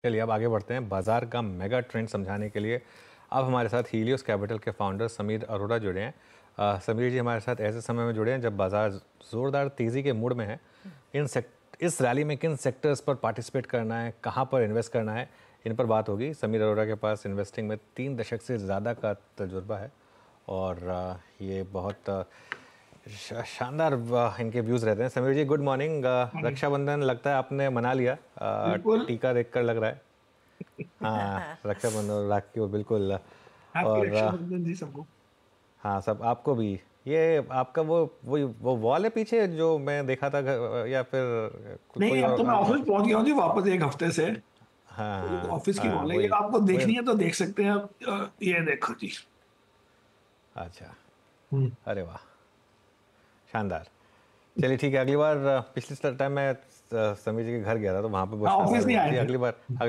चलिए अब आगे बढ़ते हैं बाजार का मेगा ट्रेंड समझाने के लिए। अब हमारे साथ हीलियोस कैपिटल के फाउंडर समीर अरोड़ा जुड़े हैं। समीर जी हमारे साथ ऐसे समय में जुड़े हैं जब बाजार ज़ोरदार तेज़ी के मूड में है। इस रैली में किन सेक्टर्स पर पार्टिसिपेट करना है, कहां पर इन्वेस्ट करना है, इन पर बात होगी। समीर अरोड़ा के पास इन्वेस्टिंग में 3 दशक से ज़्यादा का तजुर्बा है और ये बहुत शानदार इनके व्यूज़ रहते हैं। समीर जी गुड मॉर्निंग। रक्षाबंधन लगता है आपने मना लिया, बिल्कुल। टीका देखकर लग रहा है। हाँ, रक्षाबंधन और राखी को बिल्कुल। हैप्पी और रक्षाबंधन जी सबको। हाँ, सब आपको भी। ये आपका वो वॉल है पीछे जो मैं देखा था, या फिर कोई नहीं, अब और तो मैं ऑफिस ऑफिस? पहुंच गया हूँ जी, वापस एक हफ्ते से। हाँ तो हाँ ऑफिस की हाँ, वॉल है, ये वही आपको वही। देखनी है तो देख सकते हैं आप। ये देखो जी। अच्छा, हम्म। अरे वाह, शानदार। चलिए ठीक है, अगली बार पिछले टाइम मैं समीर जी के घर गया था तो वहाँ पे बहुत हाँ, शानदार ऑफिस नहीं वॉल आए थी। थे। अगली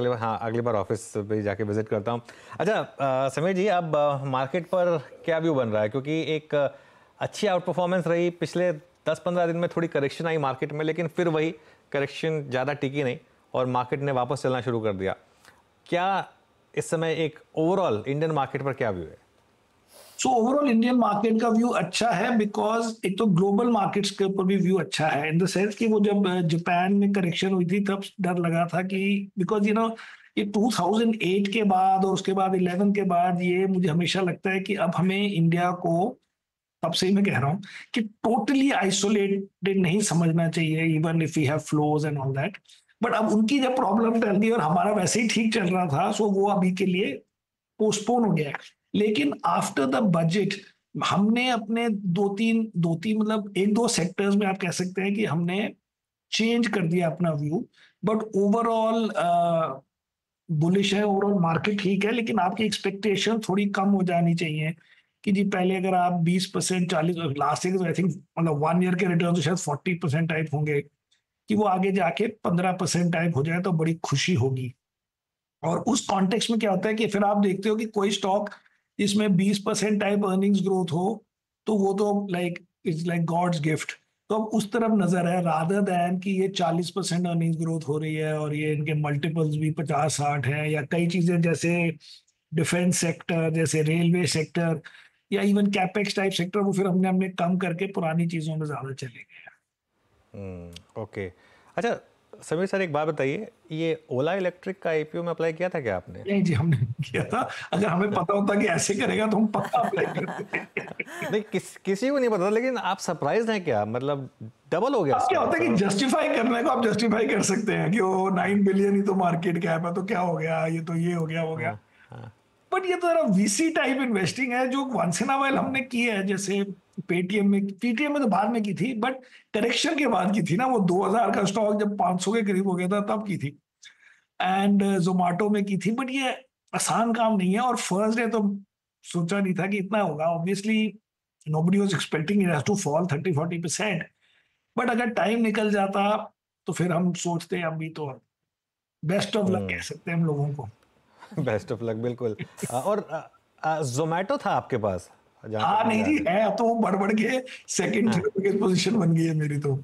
बार हाँ, अगली बार ऑफिस पे जाके विजिट करता हूँ। अच्छा, समीर जी अब मार्केट पर क्या व्यू बन रहा है, क्योंकि एक अच्छी आउट परफॉर्मेंस रही पिछले 10-15 दिन में। थोड़ी करेक्शन आई मार्केट में, लेकिन फिर वही करेक्शन ज़्यादा टिकी नहीं और मार्केट ने वापस चलना शुरू कर दिया। क्या इस समय एक ओवरऑल इंडियन मार्केट पर क्या व्यू है? सो ओवरऑल इंडियन मार्केट का व्यू अच्छा है, बिकॉज एक तो ग्लोबल मार्केट्स के ऊपर भी व्यू अच्छा है, इन द सेंस कि वो जब जापान में करेक्शन हुई थी तब डर लगा था कि बिकॉज ये 2008 के बाद और उसके बाद 11 के बाद, ये मुझे हमेशा लगता है कि अब हमें इंडिया को, तब से ही मैं कह रहा हूँ कि टोटली आइसोलेटेड नहीं समझना चाहिए, even if we have flaws and all that. But अब उनकी जब प्रॉब्लम टल गई और हमारा वैसे ही ठीक चल रहा था, सो वो अभी के लिए पोस्टपोन हो गया है। लेकिन आफ्टर द बजट हमने अपने दो तीन मतलब एक दो सेक्टर्स में आप कह सकते हैं कि हमने चेंज कर दिया अपना व्यू। बट ओवरऑल बुलिश है, ओवरऑल मार्केट ठीक है, लेकिन आपकी एक्सपेक्टेशन थोड़ी कम हो जानी चाहिए। कि जी पहले अगर आप 20% 40, लास्ट ईयर आई थिंक मतलब 1 ईयर के रिटर्न तो शायद 40% टाइप होंगे, कि वो आगे जाके 15% टाइप हो जाए तो बड़ी खुशी होगी। और उस कॉन्टेक्स्ट में क्या होता है कि फिर आप देखते हो कि कोई स्टॉक जिसमें 20% टाइप अर्निंग्स ग्रोथ हो, तो वो तो like it's like God's gift. तो अब उस तरफ नजर है, रादर दैन कि ये 40% अर्निंग्स ग्रोथ हो रही है और ये इनके मल्टीपल्स भी 50-60 हैं, या कई चीजें जैसे डिफेंस सेक्टर, जैसे रेलवे सेक्टर, या इवन कैपेक्स टाइप सेक्टर, वो फिर हमने हमने कम करके पुरानी चीजों में ज्यादा चले गए। ओके। अच्छा समीर सर, एक बात बताइए, ये ओला इलेक्ट्रिक का आईपीओ में अप्लाई किया था क्या आपने? नहीं जी, हमने नहीं किया था। अगर हमें पता होता कि ऐसे करेगा तो हम पक्का अप्लाई करते। नहीं, किसी को नहीं पता, लेकिन आप सरप्राइज हैं क्या? मतलब डबल हो गया अब क्या होता स्टॉक है कि और जस्टिफाई करने को आप जस्टिफाई कर सकते हैं कि वो 9 बिलियन ही तो मार्केट कैप है, तो क्या हो गया, ये तो ये हो गया हो गया। हाँ हाँ। बट ये तो जरा वीसी टाइप इन्वेस्टिंग है जो वंस इन अ व्हाइल हमने की है, जैसे पीटीएम में तो बाद में की थी, बट करेक्शन के बाद की थी ना। वो 2000 का स्टॉक जब 500 के करीब हो गया था तब की थी। एंड जोमेटो में की थी। बट ये आसान काम नहीं है, और फर्स्ट डे तो सोचा नहीं था कि इतना होगा। Obviously nobody was expecting it has to fall 30-40%। But अगर टाइम निकल जाता तो फिर हम सोचते हैं अभी तो बेस्ट ऑफ लक कह सकते हैं हम लोगों को। बेस्ट ऑफ लक, बिल्कुल। और जोमेटो था आपके पास, जहां तक हाँ मुझे नहीं जी, याद है। है अब तो वो बढ़ बढ़ के सेकंड हाँ, थर्ड पोजीशन बन गई है मेरी तो।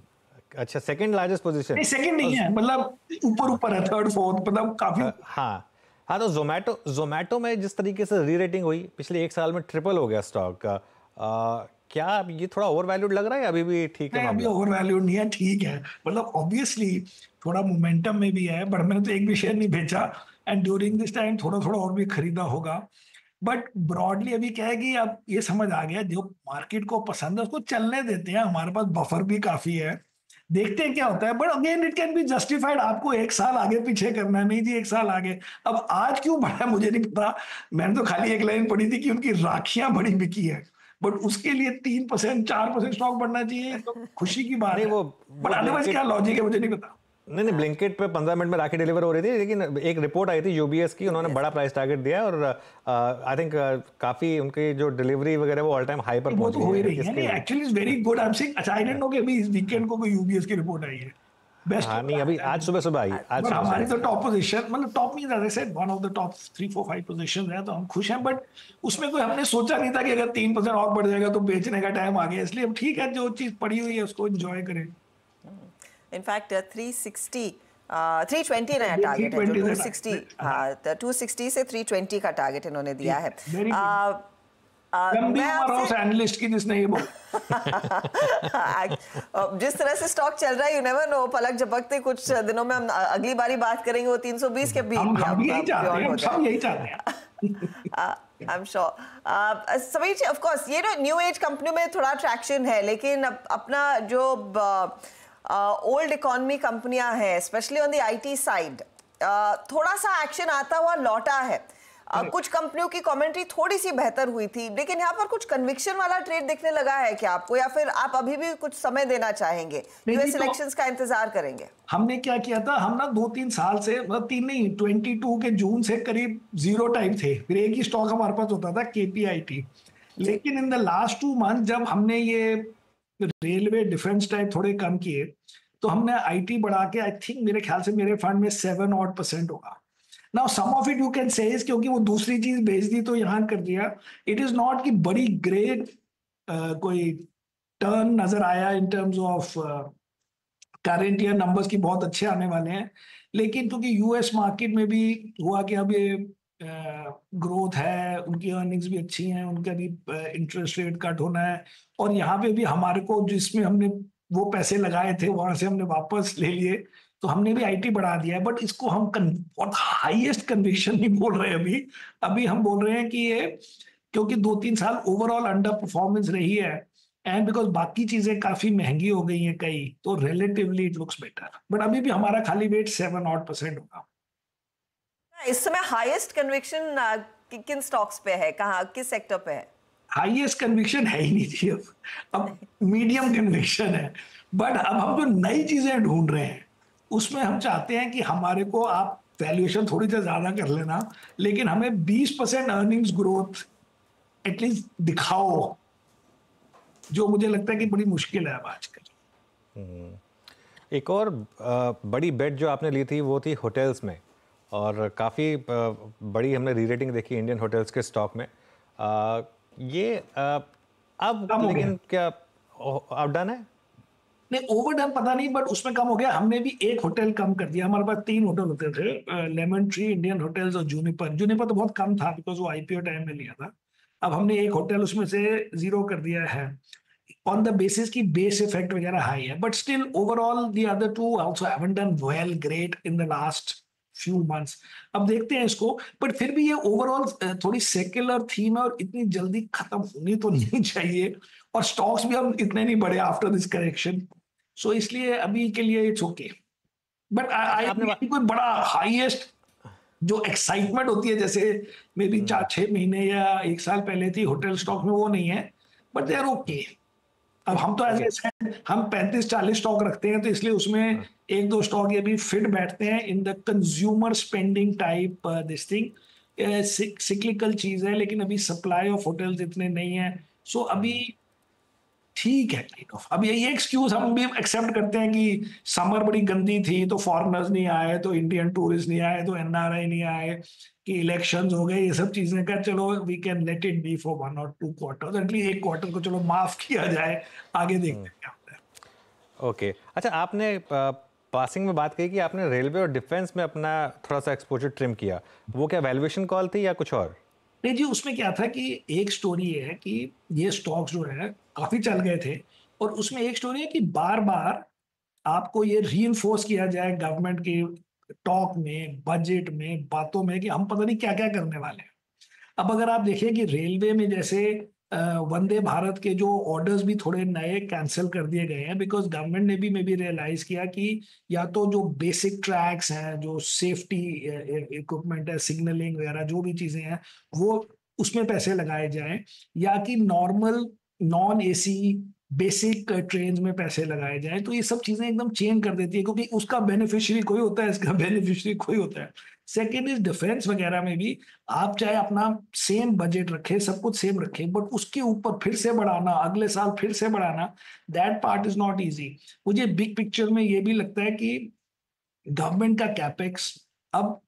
अच्छा, सेकंड लार्जेस्ट पोजीशन। नहीं, सेकंड नहीं है, मतलब ऊपर ऊपर है, थर्ड फोर्थ, मतलब काफी। हाँ हाँ, तो जोमेटो जोमेटो में जिस तरीके से री रेटिंग हुई पिछले 1 साल में, ट्रिपल हो गया स्टॉक का। क्या ये थोड़ा ओवर वैल्यूड लग रहा है, अभी भी ठीक है नहीं, अभी मामला? ओवर वैल्यूड नहीं है, ठीक है। मतलब ऑब्वियसली थोड़ा मोमेंटम में भी है, बट मैंने तो एक भी शेयर नहीं बेचा। एंड ड्यूरिंग दिस टाइम थोड़ा थोड़ा और भी खरीदा होगा। बट ब्रॉडली अभी क्या है कि अब ये समझ आ गया, जो मार्केट को पसंद है उसको चलने देते हैं, हमारे पास बफर भी काफी है। देखते हैं क्या होता है, but again it can be justified. आपको एक साल आगे पीछे करना है, नहीं जी एक साल आगे। अब आज क्यों बढ़ा है मुझे नहीं पता। मैंने तो खाली एक लाइन पढ़ी थी कि उनकी राखियां बड़ी बिकी है। बट उसके लिए 3% 4% स्टॉक बढ़ना चाहिए, ये तो खुशी की बात नहीं, है। बट वो अदरवाइज क्या ब्लिंकिट। लॉजिक है मुझे नहीं पता। नहीं नहीं, ब्लिंकिट पे 15 मिनट में राखी डिलीवर हो रही थी, लेकिन एक रिपोर्ट आई थी यूबीएस की, उन्होंने यूबीएस बड़ा की। प्राइस टारगेट दिया और आई थिंक काफी उनकी जो डिलीवरी वगैरह वो ऑल टाइम हाई पर वो पहुंच तो गई हो ही है रही है। इसके नहीं, लिए। Actually is very good, I am saying. अच्छा, आई डिडंट नो कि अभी इस वीकेंड को कोई यूबीएस की रिपोर्ट आई है। बेस्ट हाँ नहीं, अभी आज सुबह सुबह आई, आज आज बट सुबह हमारी सुबह तो आई। टॉप पोजीशन, मतलब टॉप नहीं, जैसे said one of the top 3 4 5 position है, तो हम खुश हैं। बट उसमें कोई हमने सोचा नहीं था कि अगर 3% और बढ़ जाएगा तो बेचने का टाइम आ गया। इसलिए अब ठीक है, जो चीज पड़ी हुई है उसको एंजॉय करें। इनफैक्ट 360 320 नया टारगेट है, जो 260, हाँ 260 से 320 का टारगेट इन्होंने दिया है। मैं आपसे एनालिस्ट की जिसने ये बोला जिस तरह से स्टॉक चल रहा है, यू नेवर नो, पलक झपकते कुछ दिनों में हम अगली बारी बात करेंगे वो 320 के भी हम यही चाहते हैं I'm sure. Sameer ji, of course ये न्यू एज कंपनी में थोड़ा ट्रैक्शन है, लेकिन अपना जो ओल्ड इकोनॉमी कंपनियां हैं, specially on the IT side, थोड़ा सा एक्शन आता हुआ लौटा है। कुछ कंपनियों की कमेंट्री थोड़ी सी बेहतर हुई थी, लेकिन यहाँ पर कुछ कन्विक्शन वाला ट्रेड दिखने लगा है क्या आपको, या फिर आप अभी भी कुछ समय देना चाहेंगे, यूएस इलेक्शंस का इंतजार करेंगे? हमने क्या किया था, हम ना 2-3 साल से, मतलब 3 नहीं, 22 के जून से करीब 0 टाइम थे, फिर एक ही स्टॉक हमारे पास होता था KPIT। लेकिन इन द लास्ट 2 मंथ जब हमने ये रेलवे डिफेंस टाइप थोड़े कम किए, तो हमने IT बढ़ा के, आई थिंक मेरे ख्याल से मेरे फंड में 7% होगा। Now some of it you can say क्योंकि वो दूसरी चीज बेच दी तो यहां कर दिया। इट इज नॉट कि बड़ी ग्रेट कोई टर्न नजर आया in terms of current year numbers की बहुत अच्छे आने वाले हैं, लेकिन क्योंकि यूएस मार्केट में भी हुआ कि अब ये ग्रोथ है, उनकी अर्निंग्स भी अच्छी हैं, उनका भी इंटरेस्ट रेट कट होना है, और यहाँ पे भी हमारे को जिसमें हमने वो पैसे लगाए थे वहां से हमने वापस ले लिए, तो हमने भी IT बढ़ा दिया है। बट इसको हम बहुत हाईएस्ट कन्विक्शन नहीं बोल रहे अभी अभी हम बोल रहे हैं कि ये क्योंकि 2-3 साल ओवरऑल अंडर परफॉर्मेंस रही है, एंड बिकॉज बाकी चीजें काफी महंगी हो गई हैं कई, तो relatively it looks better. But अभी भी हमारा खाली वेट 7% होगा। इस समय हाईएस्ट कन्विक्शन किन स्टॉक्स पे है, कहाँ, किस सेक्टर पे है? हाईएस्ट कन्विक्शन है ही नहीं थी, अब मीडियम कन्विक्शन है। बट अब हम जो नई चीजें ढूंढ रहे हैं उसमें हम चाहते हैं कि हमारे को आप वैल्यूएशन थोड़ी सी ज्यादा कर लेना, लेकिन हमें 20% अर्निंग्स ग्रोथ एटलीस्ट दिखाओ, जो मुझे लगता है कि बड़ी मुश्किल है अब आजकल। एक और बड़ी बेट जो आपने ली थी वो थी होटल्स में, और काफ़ी बड़ी हमने री रेटिंग देखी इंडियन होटल्स के स्टॉक में। ये अब लेकिन क्या अब डन है? नहीं, ओवरडन पता नहीं, बट उसमें कम हो गया। हमने भी एक होटल कम कर दिया। हमारे पास 3 होटल होते थे, लेमन ट्री, इंडियन होटल्स और जूनिपर तो बहुत कम था बिकॉज वो IPO टाइम में लिया था। अब हमने एक होटल उसमें से 0 कर दिया है ऑन द बेसिस की बेस इफेक्ट वगैरह हाई है, but still overall the other 2 also haven't done well great in the last few months. अब देखते हैं इसको, बट फिर भी ये ओवरऑल थोड़ी सेक्युलर थीम है और इतनी जल्दी खत्म होनी तो नहीं चाहिए, और स्टॉक्स भी हम इतने नहीं बढ़े आफ्टर दिस करेक्शन, सो इसलिए अभी के लिए इट्स ओके। बट कोई बड़ा हाईएस्ट जो एक्साइटमेंट होती है जैसे मे बी 4-6 महीने या 1 साल पहले थी होटल स्टॉक में, वो नहीं है, बट दे आर ओके। अब हम तो हम 35-40 स्टॉक रखते हैं, तो इसलिए उसमें 1-2 स्टॉक ये भी फिट बैठते हैं in the consumer spending type this thing. Cyclical चीज है, लेकिन अभी सप्लाई ऑफ होटल्स इतने नहीं है, सो अभी ठीक है काइंड ऑफ। अब ये एक्सक्यूज हम भी एक्सेप्ट करते हैं कि समर बड़ी गंदी थी तो फॉरेनर्स नहीं आए, तो इंडियन टूरिस्ट नहीं आए, तो NRI नहीं आए, कि इलेक्शंस हो गए, ये सब चीजें का चलो we can let it be for 1 or 2 quarters, at least एक क्वार्टर को चलो माफ किया जाए, आगे देखते हैं क्या होता है। ओके, अच्छा, आपने पासिंग में बात कही कि आपने रेलवे और डिफेंस में अपना थोड़ा सा एक्सपोजर ट्रिम किया, वो क्या वैल्यूएशन कॉल थी या कुछ और? नहीं जी, उसमें क्या था कि एक स्टोरी है कि ये स्टॉक्स जो है काफी चल गए थे, और उसमें एक स्टोरी है कि बार बार आपको ये रीइंफोर्स किया जाए गवर्नमेंट के टॉक में, बजट में, बातों में, कि हम पता नहीं क्या क्या करने वाले हैं। अब अगर आप देखिए कि रेलवे में जैसे वंदे भारत के जो ऑर्डर्स भी थोड़े नए कैंसिल कर दिए गए हैं, बिकॉज गवर्नमेंट ने भी रियलाइज किया कि या तो जो बेसिक ट्रैक्स हैं, जो सेफ्टी इक्विपमेंट है, सिग्नलिंग वगैरह जो भी चीजें हैं, वो उसमें पैसे लगाए जाएं, या कि normal non AC basic train में पैसे लगाए जाएं। तो ये सब चीजें एकदम चेंज कर देती है, क्योंकि उसका बेनिफिशियरी कोई होता है, इसका बेनिफिशियरी कोई होता है। सेकेंड इज डिफेंस वगैरह में भी आप चाहे अपना सेम बजट रखें, सब कुछ सेम रखें, बट उसके ऊपर फिर से बढ़ाना, अगले साल फिर से बढ़ाना, that part is not easy. मुझे बिग पिक्चर में ये भी लगता है कि गवर्नमेंट का कैपेक्स अब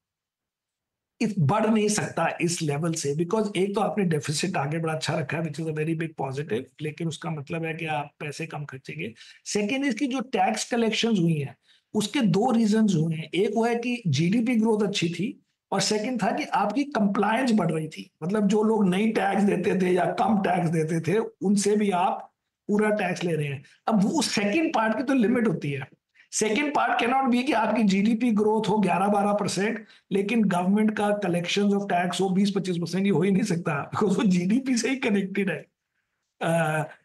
बढ़ नहीं सकता इस लेवल से, बिकॉज एक तो आपने डेफिसिट आगे बड़ा अच्छा रखा है which is a very big positive, लेकिन उसका मतलब है कि आप पैसे कम खर्चेंगे। सेकेंड इसकी जो टैक्स कलेक्शन हुई हैं उसके दो रीजंस हुए हैं। एक वो है कि जीडीपी ग्रोथ अच्छी थी, और सेकंड था कि आपकी कंप्लायंस बढ़ रही थी। मतलब जो लोग नहीं टैक्स देते थे या कम टैक्स देते थे, उनसे भी आप पूरा टैक्स ले रहे हैं। अब वो सेकंड पार्ट की तो लिमिट होती है। Second part can not be कि आपकी जीडीपी ग्रोथ हो 11-12%, लेकिन गवर्नमेंट का कलेक्शन ऑफ टैक्स हो 20-25%। ये हो ही नहीं सकता, बिकॉज वो जीडीपी से ही कनेक्टेड है।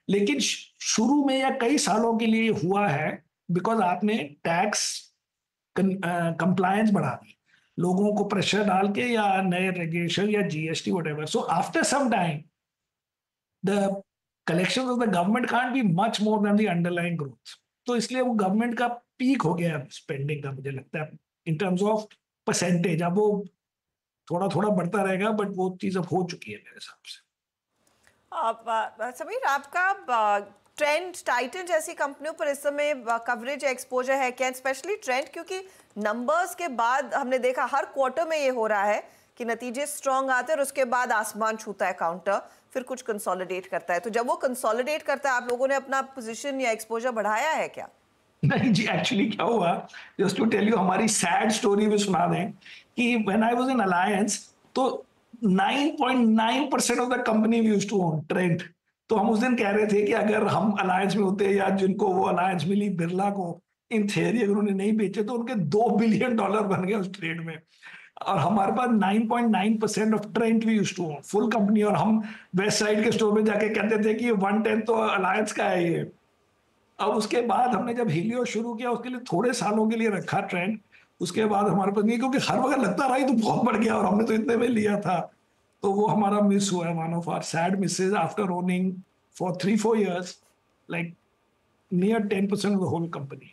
लेकिन शुरू में या कई सालों के लिए हुआ है, बिकॉज आपने टैक्स कंप्लायंस बढ़ा दी, लोगों को प्रेशर डाल के, या नए रेगुलेशन या GST whatever. So after some time the collection of the government can't be much more than the underlying growth. तो इसलिए वो गवर्नमेंट का पीक हो गया स्पेंडिंग का, मुझे लगता है, इन टर्म्स ऑफ परसेंटेज। अब वो थोड़ा थोड़ा बढ़ता रहेगा, बट वो चीज अब हो चुकी है मेरे हिसाब से। समीर, आपका ट्रेंड, टाइटन जैसी कंपनियों पर इस समय कवरेज एक्सपोजर है क्या? स्पेशली ट्रेंड, क्योंकि नंबर्स के बाद हमने देखा हर क्वार्टर में ये हो रहा है कि नतीजे स्ट्रॉन्ग आते हैं और उसके बाद आसमान छूता है काउंटर, फिर कुछ कंसोलिडेट करता है। तो जब वो कंसोलिडेट करता है, आप लोगों ने अपना पोजीशन या एक्सपोजर बढ़ाया है क्या? नहीं जी, एक्चुअली क्या हुआ, जस्ट टू टेल यू हमारी सैड स्टोरी भी सुना दें, कि when I was in Alliance, तो 9.9% of the company we used to own Trent. तो हम उस दिन कह रहे थे कि अगर हम अलायंस में होते, या जिनको वो अलायंस मिली बिरला को, इन थियरी अगर उन्हें नहीं बेचे तो उनके $2 बिलियन बन गए उस ट्रेड में। और हमारे पास 9.9% of Trent we used to own full company. और हम वेस्ट साइड के स्टोर में जाके कहते थे कि 1/10 तो अलायंस का है ये। अब उसके बाद हमने जब हीलियो शुरू किया, उसके लिए थोड़े सालों के लिए रखा ट्रेंड। उसके बाद हमारे पास नहीं, क्योंकि हर वक्त लगता रहा ये तो बहुत बढ़ गया और हमने तो इतने में लिया था। तो वो हमारा मिस हुआ है, one of our sad misses after owning for 3-4 years like near 10% of the whole company.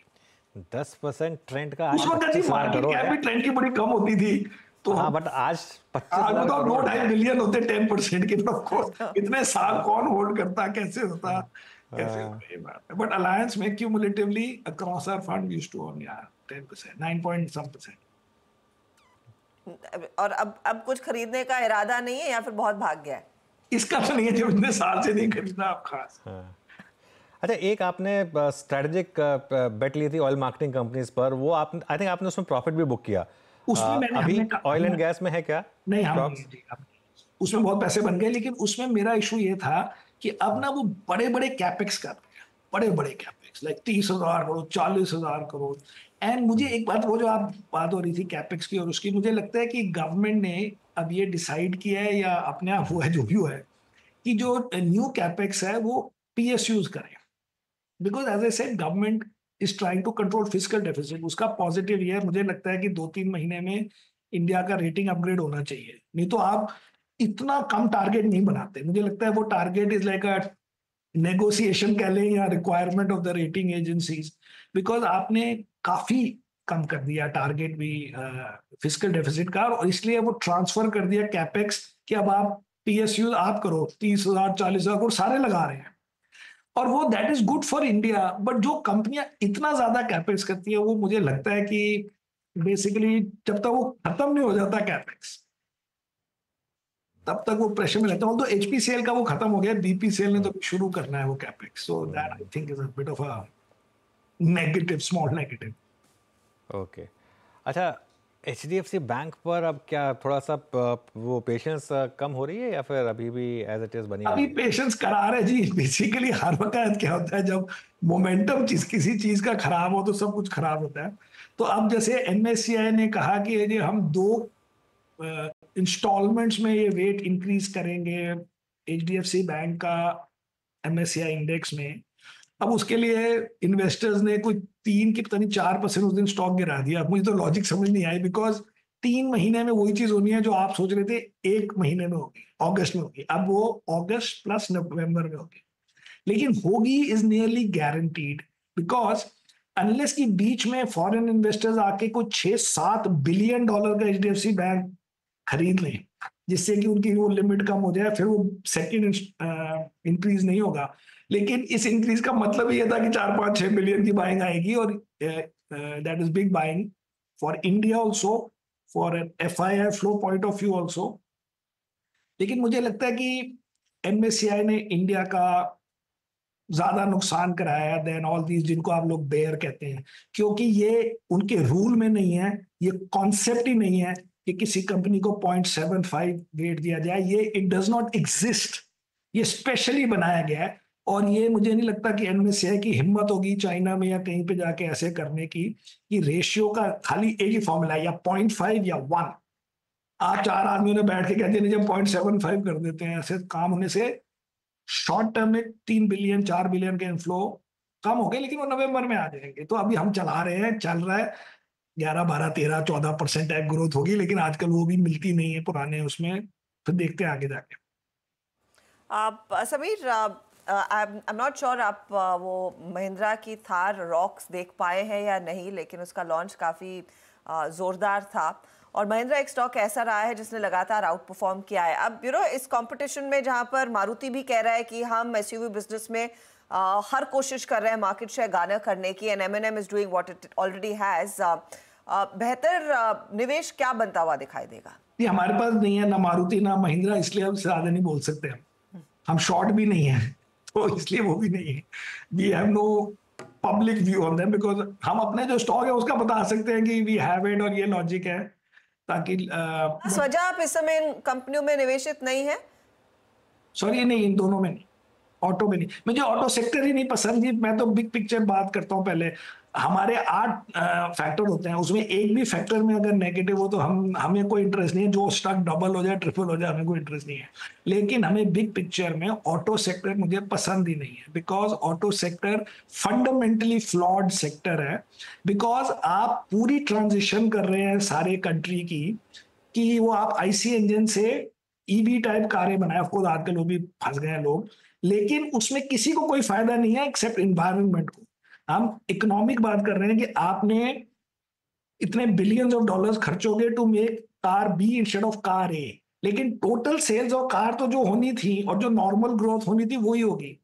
10% Trent का आज उस वक्त जी 25,000 मार्केट करोड़ कैप है। भी ट्रेंड की बड़ी कम होती थी। तो हाँ, बट आज आज 25,000 बताओ, करोड़ 2-2.5 बिलियन होते 10% के, तो ऑफ कोर्स इतने साल कौन होल्ड करता, कैसे होता, कैसे होता, ये बात है। बट अलायंस में cumulatively across our fund used to own यार 10%, 9 पॉइंट सम परसेंट। और अब कुछ खरीदने का इरादा नहीं है या फिर बहुत भाग गया है? इसका तो नहीं है, जब इतने साल से नहीं खरीदा आप खास। अच्छा, एक आपने स्ट्रेटेजिक बेट ली थी ऑयल मार्केटिंग कंपनीज पर, वो आप आई थिंक आपने उसमें प्रॉफिट भी बुक किया। उसमें मैंने अभी ऑयल एंड हमने गैस में है क्या नहीं, हम नहीं स्टॉक्स? जी, हम नहीं। उसमें बहुत पैसे बन गए, लेकिन उसमें मेरा इशू ये था कि अब ना वो बड़े बड़े कैपेक्स कर रहे हैं, बड़े बड़े capex like 30,000 crore, 40,000 crore. And मुझे एक बात, वो जो आप बात हो रही थी कैपेक्स की और उसकी, मुझे लगता है कि गवर्नमेंट ने अब ये डिसाइड किया है, या अपने आप हुआ है, जो भी हुआ है, कि जो न्यू कैपेक्स है वो पीएसयूज करें। Because as I said, government is trying to control fiscal deficit. उसका पॉजिटिव ये है, मुझे लगता है कि 2-3 महीने में इंडिया का रेटिंग अपग्रेड होना चाहिए। नहीं तो आप इतना कम टारगेट नहीं बनाते। मुझे लगता है वो target is like a negotiation कह लें, या requirement of the rating agencies. Because आपने काफी कम कर दिया टारगेट भी फिजिकल डेफिसिट का, और इसलिए वो ट्रांसफर कर दिया कैपेक्स कि अब आप पीएसयू आप करो, 30,000 40,000 करोड़ सारे लगा रहे हैं। और वो that is good for India. But जो कंपनियां इतना ज्यादा कैपेक्स करती है, वो मुझे लगता है कि बेसिकली जब तक वो खत्म नहीं हो जाता कैपेक्स, तब तक वो प्रेशर में रहता है। तो एचपीसीएल का वो खत्म हो गया, बीपीसीएल ने तो शुरू करना है वो capex. So that I think is a bit of a negative, small negative. Okay, अच्छा, एचडीएफसी बैंक पर अब क्या थोड़ा सा वो पेशेंस कम हो रही है, या फिर अभी भी एज इट इज बनी अभी हुई है? पेशेंस करार है जी। बेसिकली हर वक्त क्या होता है, जब मोमेंटम किसी चीज का खराब हो तो सब कुछ खराब होता है। तो अब जैसे एनएससीआई ने कहा कि ये हम 2 इंस्टॉलमेंट्स में ये वेट इंक्रीज करेंगे एचडीएफसी बैंक का एमएससीआई इंडेक्स में। अब उसके लिए इन्वेस्टर्स ने कोई 3 की पता नहीं 4% उस दिन स्टॉक गिरा दिया। अब मुझे तो लॉजिक समझ नहीं आई, बिकॉज 3 महीने में वही चीज होनी है जो आप सोच रहे थे 1 महीने में होगी, अगस्त में होगी। अब वो अगस्त प्लस नवंबर में होगी, लेकिन होगी is nearly guaranteed. Because unless की बीच में फॉरेन इन्वेस्टर्स आके कुछ 6-7 बिलियन डॉलर का एचडीएफसी बैंक खरीद लें, जिससे कि उनकी वो लिमिट कम हो जाए, फिर वो सेकंड इंक्रीज नहीं होगा। लेकिन इस इंक्रीज का मतलब ये था कि 4-5-6 बिलियन की बाइंग आएगी, और that is big buying for India also, for an FII flow point of view also. लेकिन मुझे लगता है कि एमएससीआई ने इंडिया का ज्यादा नुकसान कराया देन ऑल दीज जिनको आप लोग बेयर कहते हैं, क्योंकि ये उनके रूल में नहीं है, ये कॉन्सेप्ट ही नहीं है कि किसी कंपनी को 0.75 वेट दिया जाए। ये इट डज नॉट एग्जिस्ट, ये स्पेशली बनाया गया है। और ये मुझे नहीं लगता कि एनएससीआई की हिम्मत होगी चाइना में या कहीं पे जाके ऐसे करने की कि रेशियो का खाली एक ही फॉर्मूला है, या 0.5 या 1। आप 4 आदमियों ने बैठ के कहते हैं जब 0.75 कर देते हैं, ऐसे काम होने से शॉर्ट टर्म में 3 बिलियन 4 बिलियन के इनफ्लो कम हो गए, लेकिन वो नवंबर में आ जाएंगे। तो अभी हम चला रहे हैं, चल रहा है 11 12 13 14% टाइप ग्रोथ होगी, लेकिन आजकल वो भी मिलती नहीं है पुराने उसमें। फिर देखते हैं आगे जाके। आप Sameer, I am not sure आप वो महिंद्रा की थार रॉक्स देख पाए हैं या नहीं, लेकिन उसका लॉन्च काफ़ी ज़ोरदार था और महिंद्रा एक स्टॉक ऐसा रहा है जिसने लगातार आउट परफॉर्म किया है। अब इस कंपटीशन में जहां पर मारुति भी कह रहा है कि हम एसयूवी बिजनेस में हर कोशिश कर रहे हैं मार्केट शेयर गार्नर करने की, and M&M is doing what it already has, बेहतर निवेश क्या बनता हुआ दिखाई देगा? ये हमारे पास नहीं है ना मारुति ना महिंद्रा, इसलिए हम ज्यादा नहीं बोल सकते। हम शॉर्ट भी नहीं है तो इसलिए वो भी नहीं है। We have no public view on them, because हम अपने जो स्टॉक है उसका बता सकते हैं कि वी हैव इट और ये लॉजिक है, ताकि वजह आप इस समय इन कंपनियों में निवेशित नहीं है? सॉरी, नहीं, इन दोनों में नहीं, ऑटो में नहीं। मुझे ऑटो सेक्टर ही नहीं पसंद जी। मैं तो बिग पिक्चर बात करता हूँ। पहले हमारे 8 फैक्टर होते हैं, उसमें एक भी फैक्टर में अगर नेगेटिव हो तो हमें कोई इंटरेस्ट नहीं है। जो स्टॉक डबल हो जाए ट्रिपल हो जाए हमें कोई इंटरेस्ट नहीं है। लेकिन हमें बिग पिक्चर में ऑटो सेक्टर मुझे पसंद ही नहीं है, because auto sector fundamentally flawed sector है। बिकॉज आप पूरी ट्रांजिशन कर रहे हैं सारे कंट्री की, कि वो आप आईसी इंजन से ईवी टाइप कारें बनाए। ऑफकोर्स आजकल वो भी फंस गए हैं लोग, लेकिन उसमें किसी को कोई फायदा नहीं है एक्सेप्ट इन्वायरमेंट को। हम इकोनॉमिक बात कर रहे हैं कि आपने इतने बिलियंस ऑफ डॉलर्स खर्चोगे to make car B instead of car A, लेकिन टोटल सेल्स ऑफ कार तो जो होनी थी और जो नॉर्मल ग्रोथ होनी थी वही होगी।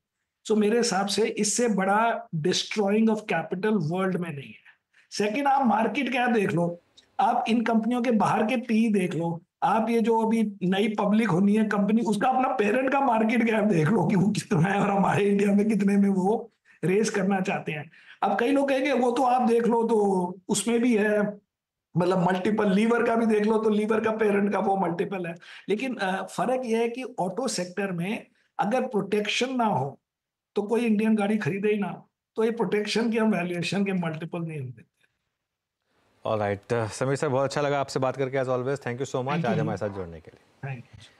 सो मेरे हिसाब से इससे बड़ा डिस्ट्रॉइंग ऑफ कैपिटल वर्ल्ड में नहीं है। सेकंड, आप मार्केट क्या देख लो, आप इन कंपनियों के बाहर के पी देख लो, आप ये जो अभी नई पब्लिक होनी है कंपनी, उसका अपना पेरेंट का मार्केट कैप देख लो कि वो कितना है और हमारे इंडिया में कितने में वो रेस करना चाहते हैं। अब कई लोग कहेंगे वो तो आप देख लो तो उसमें भी है, मतलब मल्टीपल। लीवर का भी देख लो तो लीवर का पेरेंट का वो मल्टीपल है। लेकिन फर्क यह है कि ऑटो सेक्टर में अगर प्रोटेक्शन ना हो तो कोई इंडियन गाड़ी खरीदे ही ना, तो ये प्रोटेक्शन की हम वैल्यूएशन के मल्टीपल नहीं होते। ऑलराइट समीर सर, बहुत अच्छा लगा आपसे बात करके as always. Thank you so much आज हमारे साथ जुड़ने के लिए। Thank you.